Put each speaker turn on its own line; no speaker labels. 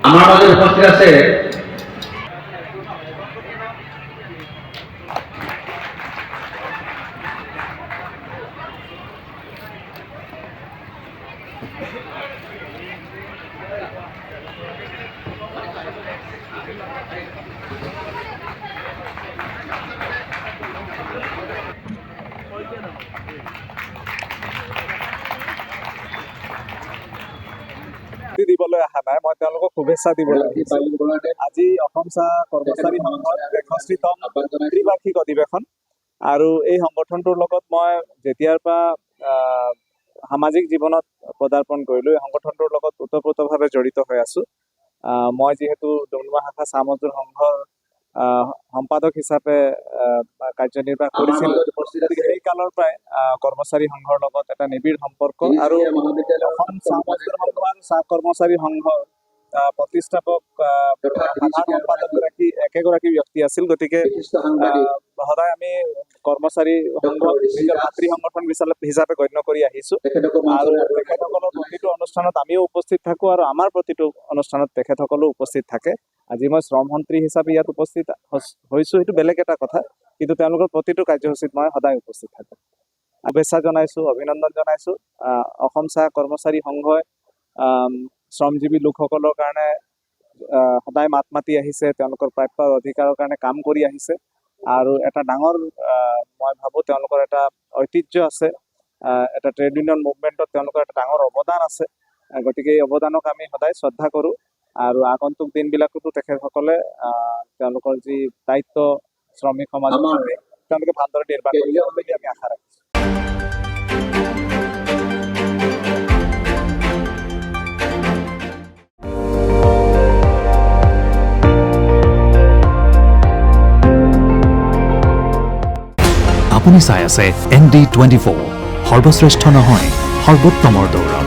আমার মাঝে উপস্থিত আছে
দিবলৈ অহা নাই, মই তেওঁলোকক শুভেচ্ছা দিবলৈ আহিছোঁ। আজি অসম চাহ কৰ্মচাৰী সংঘৰ ৬৩তম ত্ৰিবাৰ্ষিক অধিৱেশন, আৰু এই সংগঠনটোৰ লগত মই যেতিয়াৰ পৰা সামাজিক জীৱনত পদাৰ্পণ কৰিলোঁ, এই সংগঠনটোৰ লগত ওতঃপ্ৰোতভাৱে জড়িত হৈ আছোঁ। মই যিহেতু ডুমডুমা শাখা চাহ মজদুৰ সংঘৰ সম্পাদক হিচাপে কাৰ্যনিৰ্বাহ কৰিছিলোঁ, সেই কালৰ পৰাই কৰ্মচাৰী সংঘৰ লগত এটা নিবিড় সম্পৰ্ক, আৰু অসম চাহ মজদুৰ সংঘ আৰু চাহ কৰ্মচাৰী সংঘৰ প্ৰতিষ্ঠাপক সাধাৰণ সম্পাদকগৰাকী একেগৰাকী ব্যক্তি আছিল। গতিকে সদায় আমি কৰ্মচাৰী সংঘক নিজৰ ভাতৃ সংগঠন হিচাপে গণ্য কৰি আহিছোঁ, আৰু তেখেতসকলৰ প্ৰতিটো অনুষ্ঠানত আমিও উপস্থিত থাকোঁ, আৰু আমাৰ প্ৰতিটো অনুষ্ঠানত তেখেতসকলেও উপস্থিত থাকে। আজি মই শ্ৰম মন্ত্ৰী হিচাপে ইয়াত উপস্থিত হৈছোঁ, সেইটো বেলেগ এটা কথা, কিন্তু তেওঁলোকৰ প্ৰতিটো কাৰ্যসূচীত মই সদায় উপস্থিত থাকোঁ। শুভেচ্ছা জনাইছোঁ, অভিনন্দন জনাইছোঁ। অসম চাহ কৰ্মচাৰী সংঘই শ্ৰমজীৱী লোকসকলৰ কাৰণে সদায় মাত মাতি আহিছে, তেওঁলোকৰ প্ৰাপ্য অধিকাৰৰ কাৰণে কাম কৰি আহিছে, আৰু এটা ডাঙৰ মই ভাবোঁ তেওঁলোকৰ এটা ঐতিহ্য আছে, এটা ট্ৰেড ইউনিয়ন মুভমেণ্টত তেওঁলোকৰ এটা ডাঙৰ অৱদান আছে। গতিকে এই অৱদানক আমি সদায় শ্ৰদ্ধা কৰোঁ, আৰু আগন্তুক দিনবিলাকতো তেখেতসকলে তেওঁলোকৰ যি দায়িত্ব শ্ৰমিক সমাজৰ তেওঁলোকে ভালদৰে নিৰ্বাহ কৰিব বুলি আমি আশা ৰাখিছোঁ।
আপুনি চাই আছে ND24, সৰ্বশ্ৰেষ্ঠ নহয় সৰ্বোত্তমৰ দৌৰ।